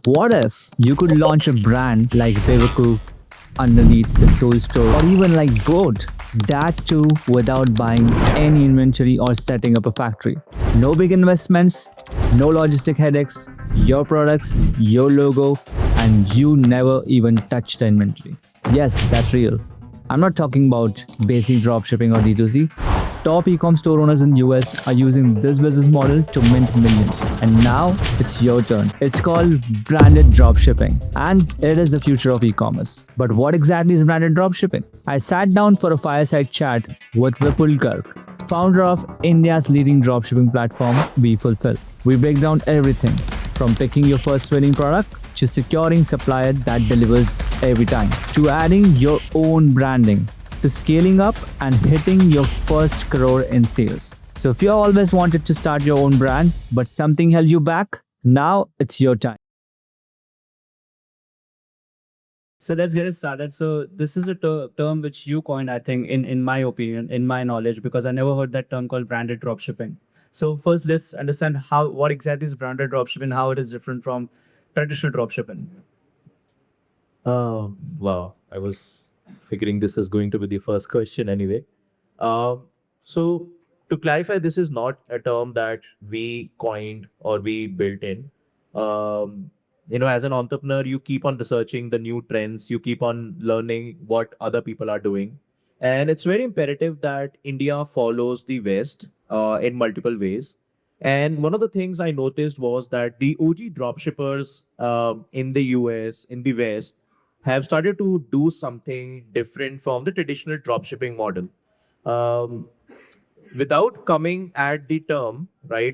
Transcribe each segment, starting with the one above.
What if you could launch a brand like Bewakoof underneath the Soul Store or even like Boat? That too without buying any inventory or setting up a factory. No big investments, no logistic headaches, your products, your logo, and you never even touch the inventory. Yes, that's real. I'm not talking about basic dropshipping or D2C. Top e-com store owners in US are using this business model to mint millions. And now it's your turn. It's called branded dropshipping and it is the future of e-commerce. But what exactly is branded dropshipping? I sat down for a fireside chat with Vipul Garg, founder of India's leading dropshipping platform, vFulfill. We break down everything from picking your first winning product to securing supplier that delivers every time, to adding your own branding, to scaling up and hitting your first crore in sales. So if you always wanted to start your own brand, but something held you back, now it's your time. So let's get it started. So this is a term which you coined, I think, in my opinion, in my knowledge, because I never heard that term called branded dropshipping. So first, let's understand what exactly is branded dropshipping, how it is different from traditional dropshipping. Wow, I was figuring this is going to be the first question anyway. So to clarify, this is not a term that we coined or we built in. As an entrepreneur, you keep on researching the new trends, you keep on learning what other people are doing. And it's very imperative that India follows the West in multiple ways. And one of the things I noticed was that the OG dropshippers in the US, in the West, have started to do something different from the traditional dropshipping model. Um, Without coming at the term, right,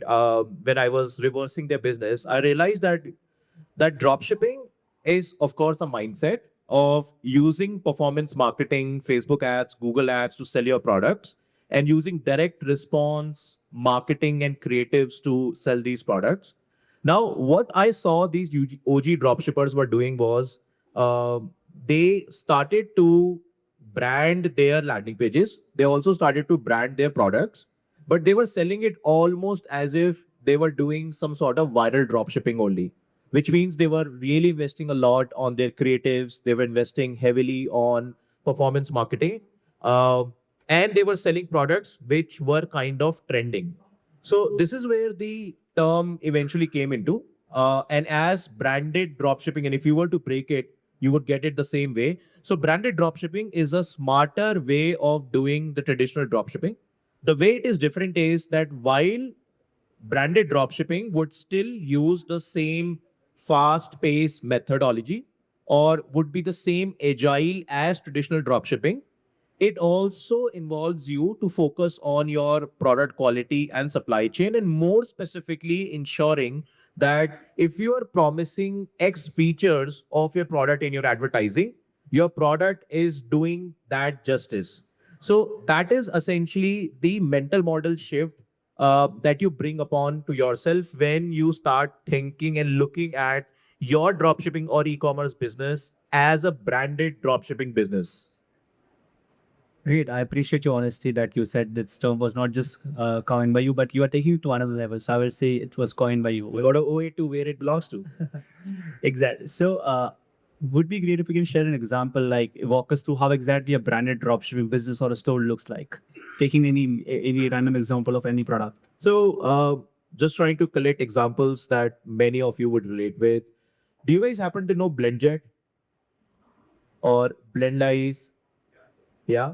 when I was reversing their business, I realized that dropshipping is, of course, the mindset of using performance marketing, Facebook ads, Google ads to sell your products, and using direct response marketing and creatives to sell these products. Now, what I saw these OG dropshippers were doing was uh, they started to brand their landing pages. They also started to brand their products, but they were selling it almost as if they were doing some sort of viral dropshipping only, which means they were really investing a lot on their creatives. They were investing heavily on performance marketing. Uh, and they were selling products which were kind of trending. So this is where the term eventually came into. And as branded dropshipping, and if you were to break it, you would get it the same way. So branded dropshipping is a smarter way of doing the traditional dropshipping. The way it is different is that while branded dropshipping would still use the same fast paced methodology or would be the same agile as traditional dropshipping, it also involves you to focus on your product quality and supply chain, and more specifically ensuring that if you are promising X features of your product in your advertising, your product is doing that justice. So that is essentially the mental model shift that you bring upon to yourself when you start thinking and looking at your dropshipping or e-commerce business as a branded dropshipping business. Great. I appreciate your honesty that you said this term was not just coined by you, but you are taking it to another level. So I will say it was coined by you. We got to owe it to where it belongs to. Exactly. So, would be great if you can share an example, like walk us through how exactly a branded dropshipping business or a store looks like. Taking any random example of any product. So, just trying to collect examples that many of you would relate with. Do you guys happen to know BlendJet or Blendlies? Yeah.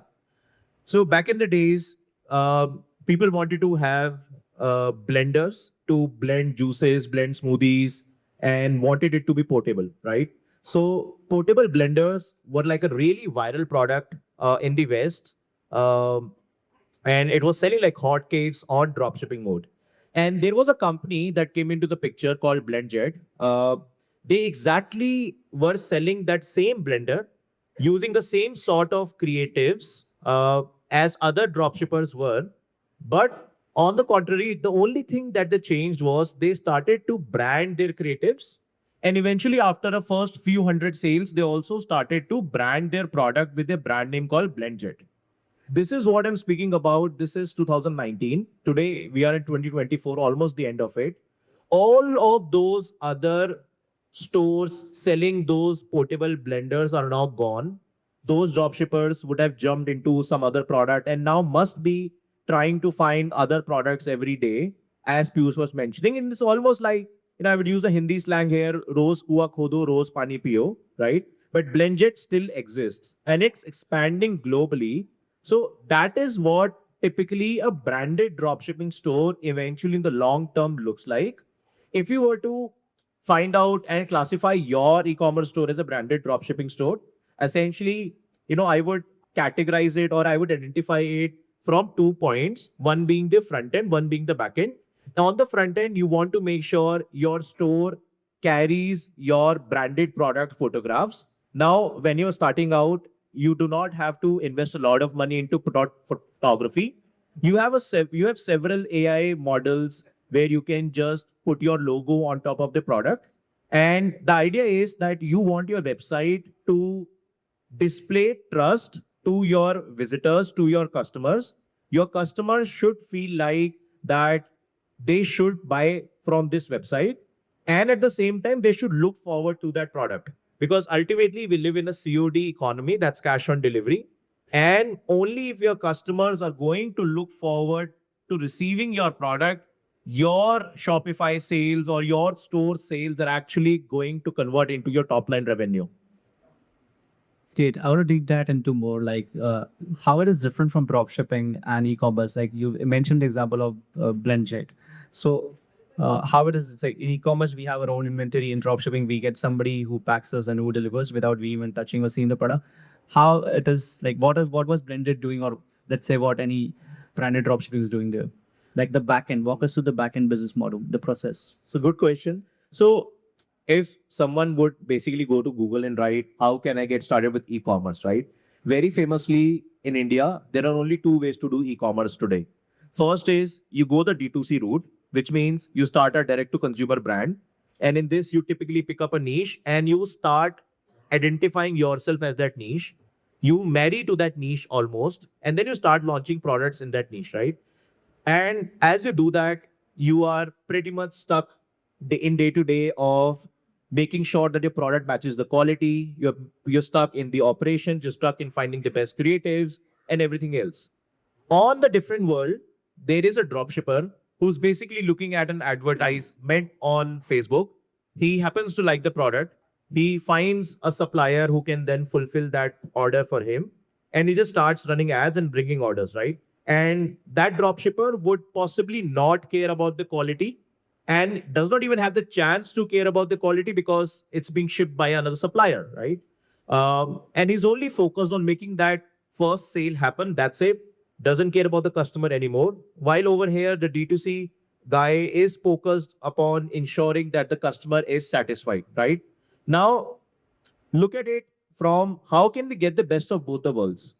So back in the days, people wanted to have blenders to blend juices, blend smoothies, and wanted it to be portable, right? So portable blenders were like a really viral product in the West, um, and it was selling like hotcakes on dropshipping mode. And there was a company that came into the picture called BlendJet. They exactly were selling that same blender using the same sort of creatives as other dropshippers were. But on the contrary, the only thing that they changed was they started to brand their creatives. And eventually, after a first few hundred sales, they also started to brand their product with a brand name called BlendJet. This is what I'm speaking about. This is 2019. Today, we are in 2024, almost the end of it. All of those other stores selling those portable blenders are now gone. Those dropshippers would have jumped into some other product and now must be trying to find other products every day, as Piyush was mentioning. And it's almost like, I would use the Hindi slang here, rose kua khodo, rose pani piyo, right? But Blendjet still exists and it's expanding globally. So that is what typically a branded dropshipping store eventually in the long term looks like. If you were to find out and classify your e-commerce store as a branded dropshipping store, essentially, I would categorize it or I would identify it from 2 points, one being the front end, one being the back end. On the front end, you want to make sure your store carries your branded product photographs. Now, when you're starting out, you do not have to invest a lot of money into product photography. You have several AI models where you can just put your logo on top of the product. And the idea is that you want your website to display trust to your visitors, to your customers. Your customers should feel like that they should buy from this website. And at the same time, they should look forward to that product. Because ultimately, we live in a COD economy, that's cash on delivery. And only if your customers are going to look forward to receiving your product, your Shopify sales or your store sales are actually going to convert into your top line revenue. Did I want to dig that into more like how it is different from dropshipping and e-commerce? Like you mentioned the example of Blendjet. So how it is? It's like in e-commerce we have our own inventory. In dropshipping we get somebody who packs us and who delivers without we even touching or seeing the product. How it is like what was Blendjet doing, or let's say what any branded dropshipping is doing there? Like the back end. Walk us through the back end business model, the process. So good question. So if someone would basically go to Google and write, how can I get started with e-commerce, right? Very famously in India, there are only two ways to do e-commerce today. First is you go the D2C route, which means you start a direct to consumer brand. And in this, you typically pick up a niche and you start identifying yourself as that niche. You marry to that niche almost, and then you start launching products in that niche, right? And as you do that, you are pretty much stuck in day to day of making sure that your product matches the quality. You're stuck in the operations. You're stuck in finding the best creatives and everything else. On the different world, there is a dropshipper who's basically looking at an advertisement on Facebook. He happens to like the product. He finds a supplier who can then fulfill that order for him. And he just starts running ads and bringing orders, right? And that dropshipper would possibly not care about the quality and does not even have the chance to care about the quality because it's being shipped by another supplier, right? And he's only focused on making that first sale happen. That's it. Doesn't care about the customer anymore. While over here, the D2C guy is focused upon ensuring that the customer is satisfied, right? Now, look at it from how can we get the best of both the worlds?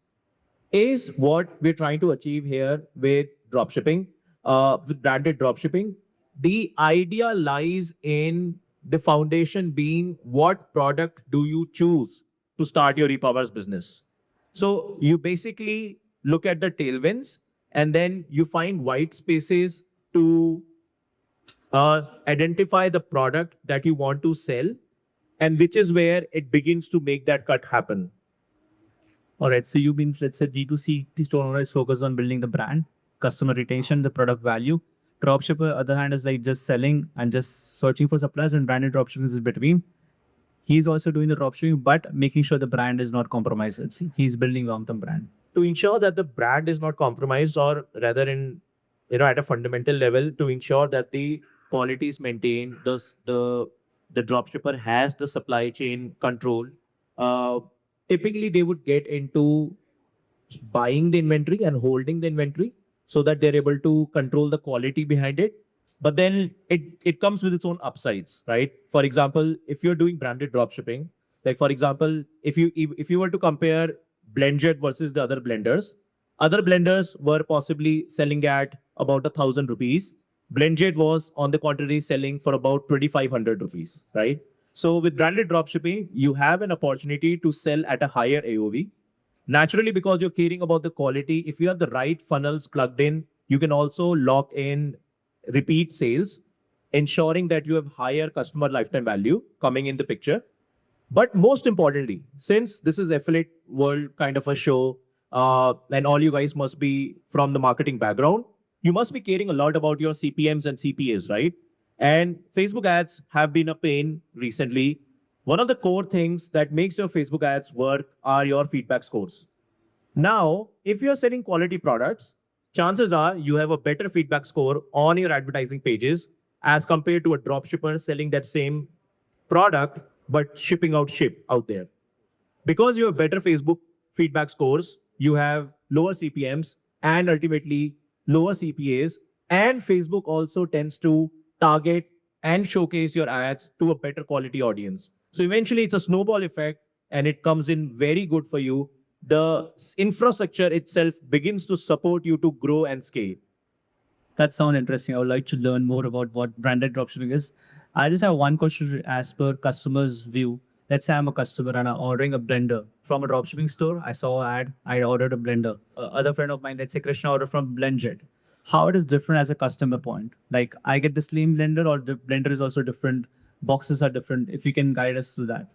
Is what we're trying to achieve here with dropshipping, with branded dropshipping. The idea lies in the foundation being what product do you choose to start your e-commerce business. So you basically look at the tailwinds and then you find white spaces to identify the product that you want to sell, and which is where it begins to make that cut happen. All right. So you means let's say D2C store owner is focused on building the brand, customer retention, the product value. Dropshipper, other hand, is like just selling and just searching for suppliers, and branded dropshipping is between. He's also doing the dropshipping, but making sure the brand is not compromised. He's building long-term brand. To ensure that the brand is not compromised, or rather in, at a fundamental level, to ensure that the quality is maintained, the dropshipper has the supply chain control. uh, Typically they would get into buying the inventory and holding the inventory so that they're able to control the quality behind it. But then it comes with its own upsides, right? For example, if you're doing branded dropshipping, like for example, if you were to compare Blendjet versus the other blenders were possibly selling at about 1,000 rupees. Blendjet was on the contrary selling for about 2,500 rupees, right? So with branded dropshipping, you have an opportunity to sell at a higher AOV. Naturally, because you're caring about the quality, if you have the right funnels plugged in, you can also lock in repeat sales. ensuring that you have higher customer lifetime value coming in the picture. But most importantly, since this is affiliate world kind of a show, and all you guys must be from the marketing background, you must be caring a lot about your CPMs and CPAs, right? And Facebook ads have been a pain recently. One of the core things that makes your Facebook ads work are your feedback scores. Now, if you're selling quality products, chances are you have a better feedback score on your advertising pages as compared to a dropshipper selling that same product but shipping out ship out there. Because you have better Facebook feedback scores, you have lower CPMs and ultimately lower CPAs. And Facebook also tends to target and showcase your ads to a better quality audience. So eventually, it's a snowball effect and it comes in very good for you. The infrastructure itself begins to support you to grow and scale. That sounds interesting. I would like to learn more about what branded dropshipping is. I just have one question as per customer's view. Let's say I'm a customer and I'm ordering a blender from a dropshipping store. I saw an ad. I ordered a blender. Other friend of mine, let's say Krishna, ordered from Blendjet. How it is different as a customer point? Like I get the slim blender, or the blender is also different. Boxes are different. If you can guide us through that.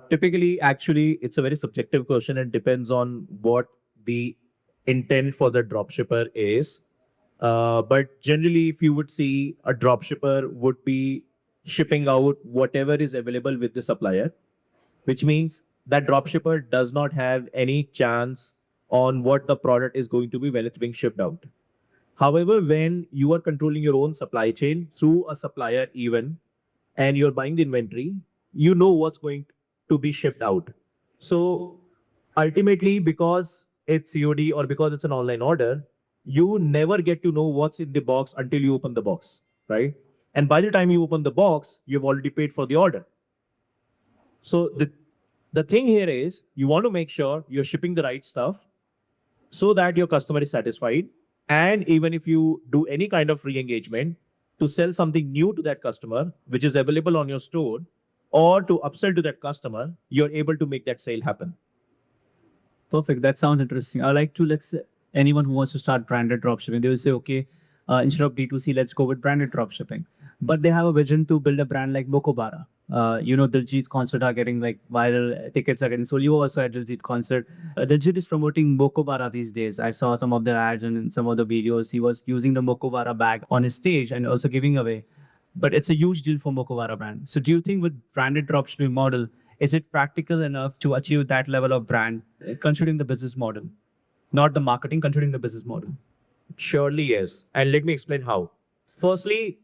Typically, actually, it's a very subjective question. It depends on what the intent for the dropshipper is. But generally, if you would see, a dropshipper would be shipping out whatever is available with the supplier, which means that dropshipper does not have any chance on what the product is going to be when it's being shipped out. However, when you are controlling your own supply chain through a supplier, even, and you're buying the inventory, you know what's going to be shipped out. So ultimately, because it's COD or because it's an online order, you never get to know what's in the box until you open the box, right? And by the time you open the box, you've already paid for the order. So the thing here is you want to make sure you're shipping the right stuff so that your customer is satisfied. And even if you do any kind of re-engagement to sell something new to that customer, which is available on your store, or to upsell to that customer, you're able to make that sale happen. Perfect. That sounds interesting. I like to, let's say, anyone who wants to start branded dropshipping, they will say, okay, instead of D2C, let's go with branded dropshipping. But they have a vision to build a brand like Mokobara. Diljit's concert are getting like viral, tickets are getting sold. You also at Diljit concert. Diljit is promoting Mokobara these days. I saw some of their ads and in some of the videos. He was using the Mokobara bag on his stage and also giving away. But it's a huge deal for Mokobara brand. So do you think with branded dropshipping model, is it practical enough to achieve that level of brand, considering the business model? Not the marketing, considering the business model. Surely, yes. And let me explain how. Firstly,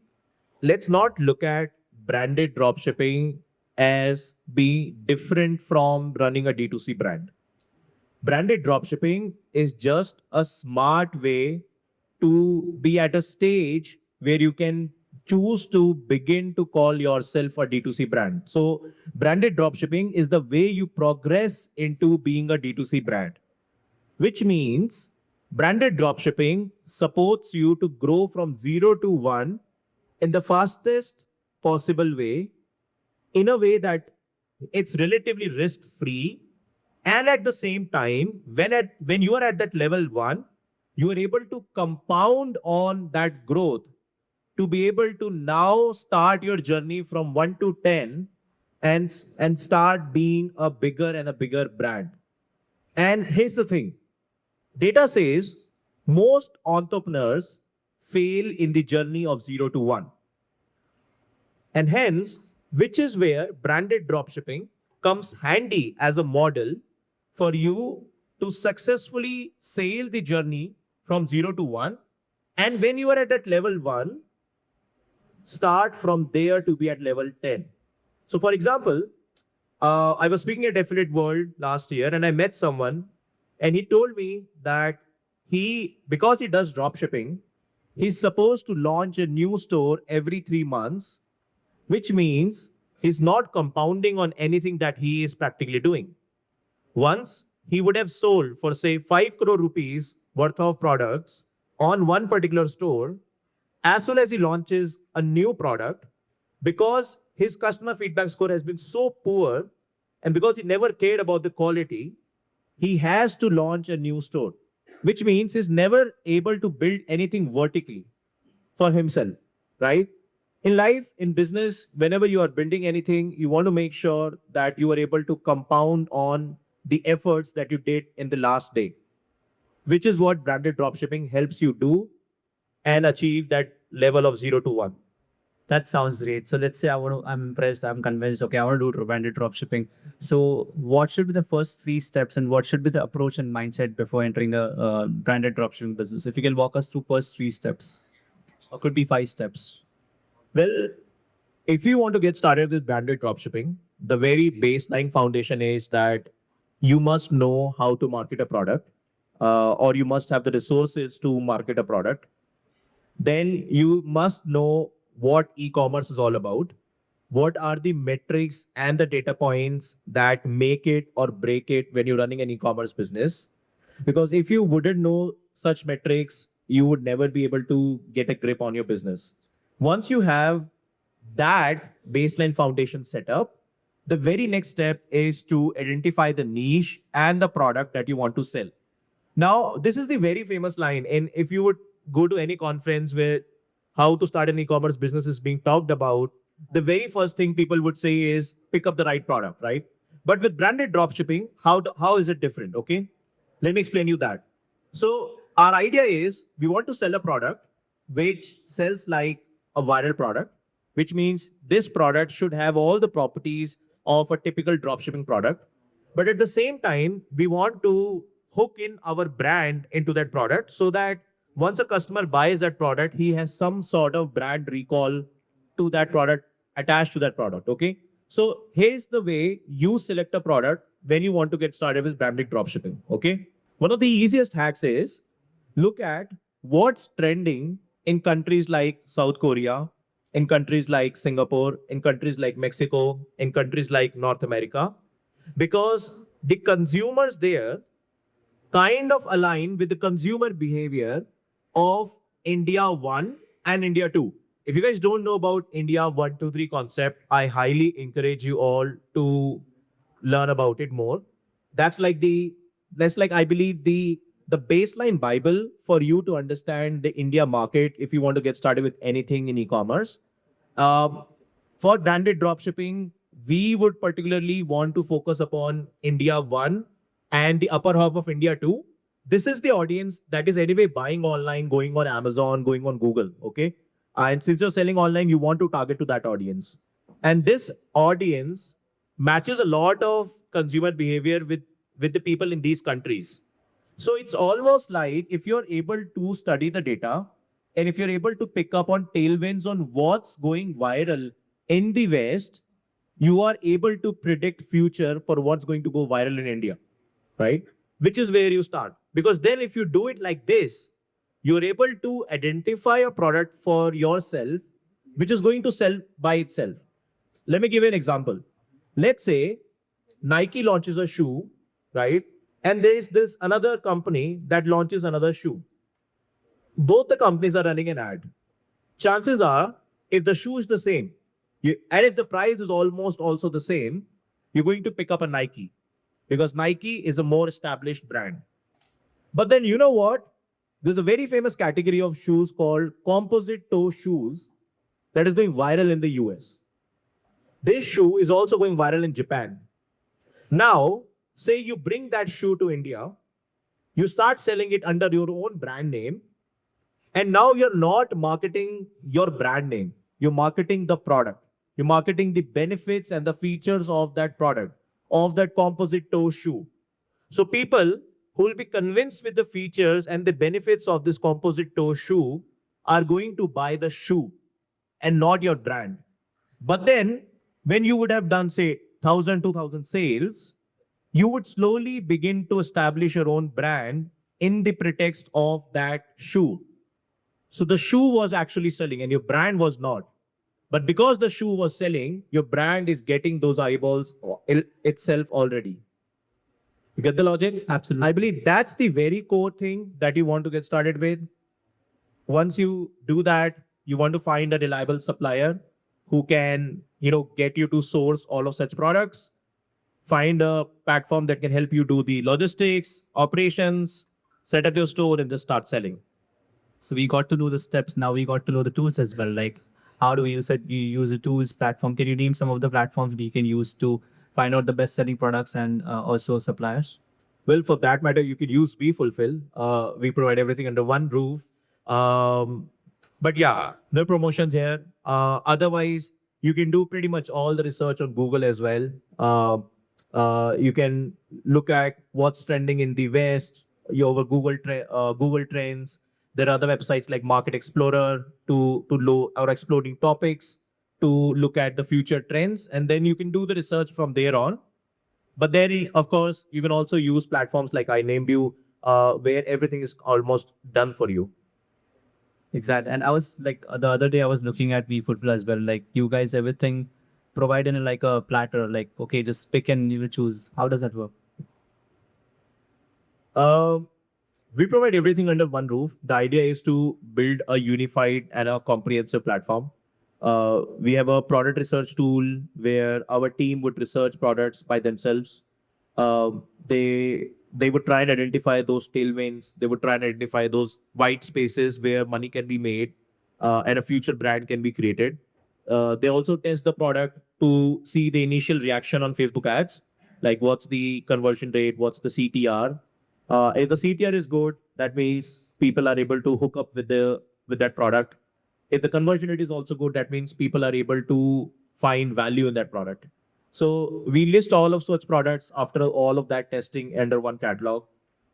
let's not look at branded dropshipping as being different from running a D2C brand. Branded dropshipping is just a smart way to be at a stage where you can choose to begin to call yourself a D2C brand. So, branded dropshipping is the way you progress into being a D2C brand, which means branded dropshipping supports you to grow from 0 to 1 in the fastest possible way, in a way that it's relatively risk free. And at the same time, when you are at that level 1, you are able to compound on that growth to be able to now start your journey from 1 to 10 and start being a bigger and a bigger brand. And here's the thing, data says most entrepreneurs fail in the journey of 0 to 1. And hence, which is where branded dropshipping comes handy as a model for you to successfully sail the journey from 0 to 1. And when you are at that level 1, start from there to be at level 10. So, for example, I was speaking at Affiliate World last year and I met someone and he told me that because he does dropshipping, he's supposed to launch a new store every 3 months, which means he's not compounding on anything that he is practically doing. Once he would have sold for, say, 5 crore rupees worth of products on one particular store, as soon as he launches a new product, because his customer feedback score has been so poor and because he never cared about the quality, he has to launch a new store, which means he's never able to build anything vertically for himself, right? In life, in business, whenever you are building anything, you want to make sure that you are able to compound on the efforts that you did in the last day, which is what branded dropshipping helps you do and achieve that level of 0 to 1. That sounds great. So let's say I'm impressed, I'm convinced, okay, I want to do branded dropshipping. So what should be the first three steps and what should be the approach and mindset before entering the branded dropshipping business? If you can walk us through first three steps, or could be five steps. Well, if you want to get started with branded dropshipping, the very baseline foundation is that you must know how to market a product, or you must have the resources to market a product. Then you must know what e-commerce is all about. What are the metrics and the data points that make it or break it when you're running an e-commerce business? Because if you wouldn't know such metrics, you would never be able to get a grip on your business. Once you have that baseline foundation set up, the very next step is to identify the niche and the product that you want to sell. Now, this is the very famous line. And if you would go to any conference where how to start an e-commerce business is being talked about, the very first thing people would say is pick up the right product, right? But with branded dropshipping, how is it different? Okay. Let me explain you that. So our idea is we want to sell a product which sells like a viral product, which means this product should have all the properties of a typical dropshipping product. But at the same time, we want to hook in our brand into that product so that once a customer buys that product, he has some sort of brand recall to that product attached to that product. Okay. So here's the way you select a product when you want to get started with branded dropshipping. Okay. One of the easiest hacks is look at what's trending in countries like South Korea, in countries like Singapore, in countries like Mexico, in countries like North America, because the consumers there kind of align with the consumer behavior of India 1 and India 2. If you guys don't know about India 1, 2, 3 concept, I highly encourage you all to learn about it more. That's like I believe the baseline Bible for you to understand the India market if you want to get started with anything in e-commerce. Um, for branded dropshipping, we would particularly want to focus upon India 1 and the upper half of India 2. This is the audience that is anyway buying online, going on Amazon, going on Google. Okay. And since you're selling online, you want to target to that audience. And this audience matches a lot of consumer behavior with the people in these countries. So it's almost like if you're able to study the data and if you're able to pick up on tailwinds on what's going viral in the West, you are able to predict future for what's going to go viral in India, right? Which is where you start. Because then if you do it like this, you're able to identify a product for yourself, which is going to sell by itself. Let me give you an example. Let's say Nike launches a shoe, right? And there is this another company that launches another shoe. Both the companies are running an ad. Chances are, if the shoe is the same, and if the price is almost also the same, you're going to pick up a Nike because Nike is a more established brand. But then you know what? There's a very famous category of shoes called composite toe shoes that is going viral in the US. This shoe is also going viral in Japan. Now, say you bring that shoe to India, you start selling it under your own brand name, and now you're not marketing your brand name, you're marketing the product. You're marketing the benefits and the features of that product, of that composite toe shoe. So people who will be convinced with the features and the benefits of this composite toe shoe are going to buy the shoe and not your brand. But then when you would have done say 1000, 2000 sales, you would slowly begin to establish your own brand in the pretext of that shoe. So the shoe was actually selling and your brand was not. But because the shoe was selling, your brand is getting those eyeballs itself already. You get the logic? Absolutely. I believe that's the very core thing that you want to get started with. Once you do that, you want to find a reliable supplier who can, get you to source all of such products. Find a platform that can help you do the logistics, operations, set up your store, and just start selling. So we got to know the steps. Now we got to know the tools as well. Like how do you said you use the tools platform? Can you name some of the platforms that you can use to find out the best selling products and also suppliers? Well, for that matter, you could use vFulfill. We provide everything under one roof. Um, but yeah, no promotions here. Otherwise, you can do pretty much all the research on Google as well. You can look at what's trending in the West. You over Google Trends. There are other websites like Market Explorer to low or exploring topics to look at the future trends, and then you can do the research from there on. But then, of course, you can also use platforms like I named you, where everything is almost done for you. Exactly. And I was like the other day I was looking at vFulfill as well. Like you guys everything provide in like a platter. Like okay, just pick and you choose. How does that work? Um, we provide everything under one roof. The idea is to build a unified and a comprehensive platform. We have a product research tool where our team would research products by themselves. They would try and identify those tailwinds. They would try and identify those white spaces where money can be made, and a future brand can be created. They also test the product to see the initial reaction on Facebook ads, like what's the conversion rate, what's the CTR. If the CTR is good, that means people are able to hook up with that product. If the conversion rate is also good, that means people are able to find value in that product. So we list all of such products after all of that testing under one catalog.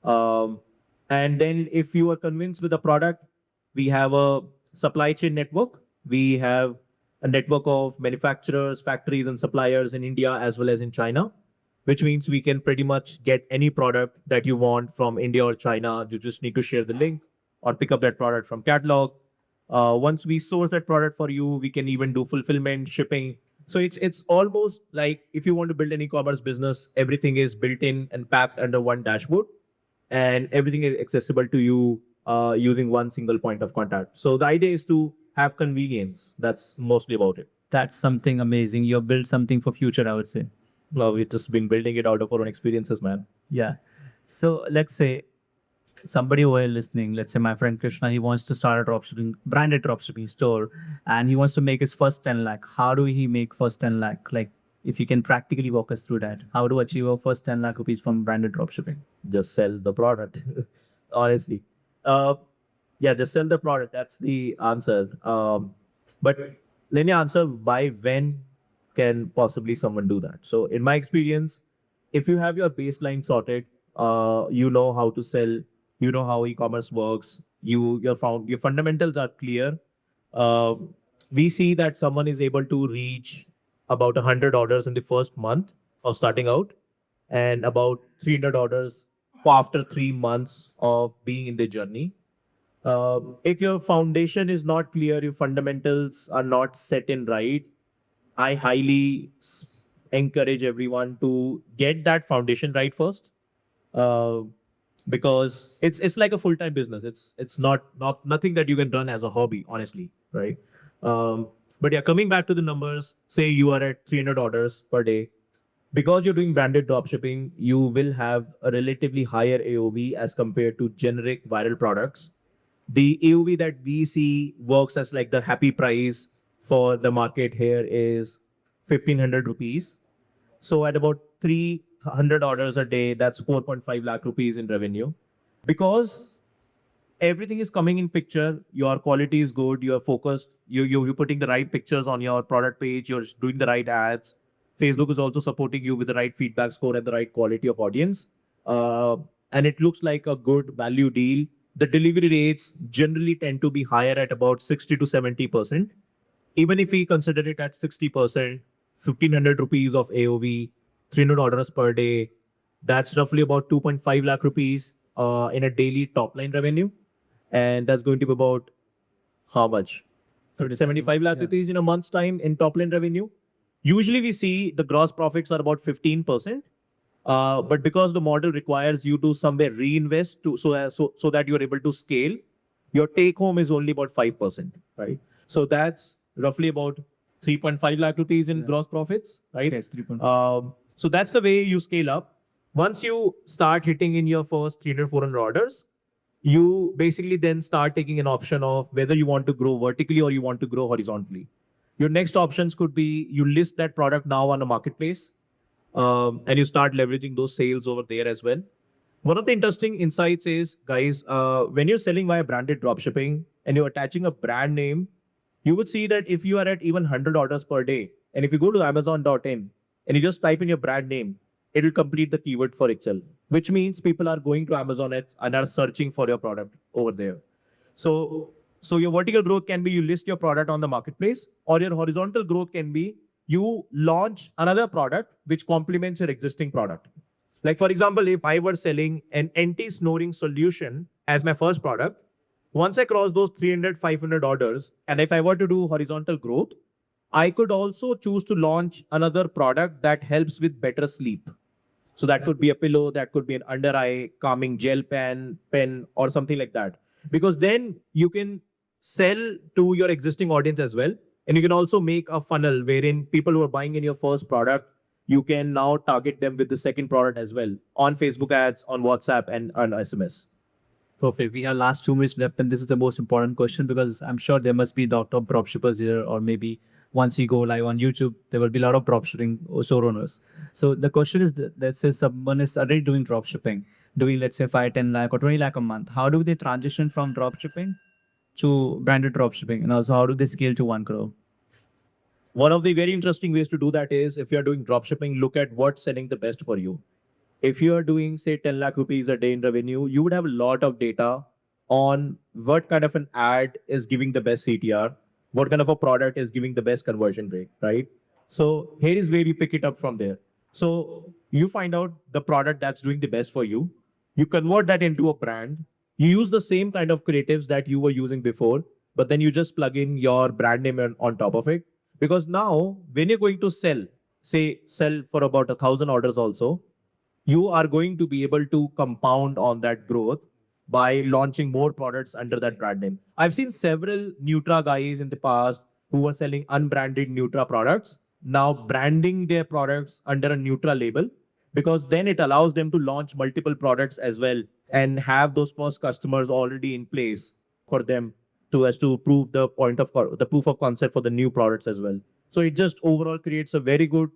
Um, and then if you are convinced with the product, we have a supply chain network. We have a network of manufacturers, factories, and suppliers in India as well as in China, which means we can pretty much get any product that you want from India or China. You just need to share the link or pick up that product from catalog. Once we source that product for you, we can even do fulfillment, shipping. So it's almost like if you want to build an e-commerce business, everything is built in and packed under one dashboard, and everything is accessible to you using one single point of contact. So the idea is to have convenience. That's mostly about it. That's something amazing. You built something for future, I would say. Well, we've just been building it out of our own experiences, man. Yeah. So let's say somebody who is listening, let's say my friend Krishna, he wants to start a dropshipping, branded dropshipping store, and he wants to make his first 10 lakh. How do he make first 10 lakh? Like, if you can practically walk us through that, how to achieve a first 10 lakh rupees from branded dropshipping? Just sell the product. Honestly, yeah, just sell the product. That's the answer. But let me answer by when can possibly someone do that. So in my experience, if you have your baseline sorted, you know how to sell, you know how e-commerce works, your fundamentals are clear. uh, we see that someone is able to reach about 100 orders in the first month of starting out, and about 300 orders after 3 months of being in the journey. If your foundation is not clear, your fundamentals are not set in right, I highly encourage everyone to get that foundation right first, uh, because it's like a full time business. It's not nothing that you can run as a hobby, honestly, right? But yeah, coming back to the numbers, say you are at 300 orders per day. Because you're doing branded dropshipping, you will have a relatively higher AOV as compared to generic viral products. The AOV that we see works as like the happy price for the market here is 1500 rupees. So at about 300 orders a day, that's 4.5 lakh rupees in revenue. Because everything is coming in picture, your quality is good, you're focused, you're putting the right pictures on your product page, you're doing the right ads. Facebook is also supporting you with the right feedback score and the right quality of audience. Uh, and it looks like a good value deal. The delivery rates generally tend to be higher at about 60 to 70%. Even if we consider it at 60%, 1500 rupees of AOV, 300 orders per day, that's roughly about 2.5 lakh rupees in a daily top line revenue. And that's going to be about how much? 75 lakh rupees in a month's time in top line revenue. Usually we see the gross profits are about 15%. But because the model requires you to somewhere reinvest so that you're able to scale, your take home is only about 5%, right? So that's roughly about 3.5 lakh rupees in gross profits, right? Yes, 3.5. So that's the way you scale up. Once you start hitting in your first 300, 400 orders, you basically then start taking an option of whether you want to grow vertically or you want to grow horizontally. Your next options could be you list that product now on a marketplace, and you start leveraging those sales over there as well. One of the interesting insights is, guys, when you're selling via branded dropshipping and you're attaching a brand name, you would see that if you are at even 100 orders per day, and if you go to Amazon.in and you just type in your brand name, it will complete the keyword for itself, which means people are going to Amazon and are searching for your product over there. So your vertical growth can be you list your product on the marketplace, or your horizontal growth can be you launch another product which complements your existing product. Like for example, if I were selling an anti-snoring solution as my first product, once I cross those 300, 500 orders, and if I were to do horizontal growth, I could also choose to launch another product that helps with better sleep. So that could be a pillow, that could be an under eye calming gel pen, or something like that. Because then you can sell to your existing audience as well. And you can also make a funnel wherein people who are buying in your first product, you can now target them with the second product as well on Facebook ads, on WhatsApp, and on SMS. Perfect. We have last 2 minutes left, and this is the most important question because I'm sure there must be top dropshippers here, or maybe once we go live on YouTube, there will be a lot of dropshipping store owners. So the question is that, let's say someone is already doing dropshipping, doing let's say 5, 10 lakh or 20 lakh a month. How do they transition from dropshipping to branded dropshipping, and also how do they scale to 1 crore? One of the very interesting ways to do that is if you're doing dropshipping, look at what's selling the best for you. If you're doing, say, 10 lakh rupees a day in revenue, you would have a lot of data on what kind of an ad is giving the best CTR, what kind of a product is giving the best conversion rate, right? So here is where you pick it up from there. So you find out the product that's doing the best for you, you convert that into a brand, you use the same kind of creatives that you were using before, but then you just plug in your brand name on top of it. Because now, when you're going to sell, say, sell for about 1,000 orders also, you are going to be able to compound on that growth by launching more products under that brand name. I've seen several Nutra guys in the past who were selling unbranded Nutra products, now branding their products under a Nutra label, because then it allows them to launch multiple products as well and have those first customers already in place for them to prove the the proof of concept for the new products as well. So it just overall creates a very good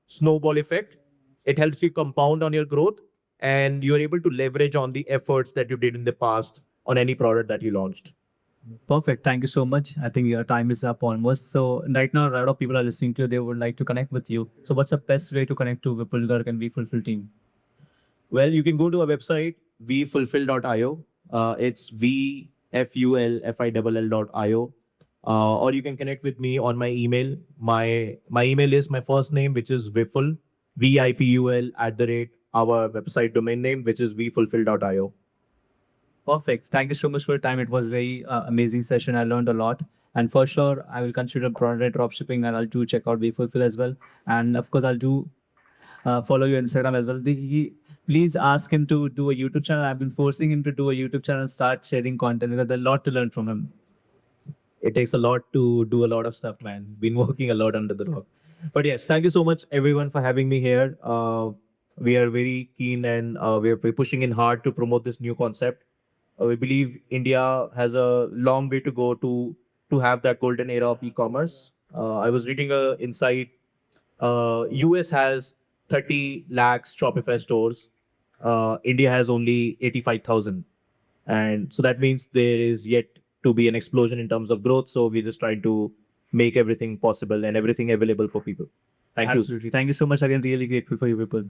snowball effect. It helps you compound on your growth, and you're able to leverage on the efforts that you did in the past on any product that you launched. Perfect. Thank you so much. I think your time is up almost. So right now, a lot of people are listening to you. They would like to connect with you. So what's the best way to connect to Vipul Garg and vFulfill team? Well, you can go to our website, vFulfill.io. It's vFulfill.io. Or you can connect with me on my email. My email is my first name, which is Vipul, VIPUL @ our website domain name, which is vFulfill.io. Perfect. Thank you so much for your time. It was very amazing session. I learned a lot. And for sure, I will consider branded dropshipping, and I'll do check out vFulfill as well. And of course, I'll do follow your Instagram as well. Please ask him to do a YouTube channel. I've been forcing him to do a YouTube channel and start sharing content because there's a lot to learn from him. It takes a lot to do a lot of stuff, man. Been working a lot under the rock. But yes, thank you so much, everyone, for having me here. We are very keen, and we're pushing in hard to promote this new concept. We believe India has a long way to go to have that golden era of e-commerce. I was reading a insight. US has 30 lakhs Shopify stores. India has only 85,000. And so that means there is yet to be an explosion in terms of growth. So we're just trying to make everything possible and everything available for people. Thank you. Absolutely. Thank you so much again. Really grateful for you, people.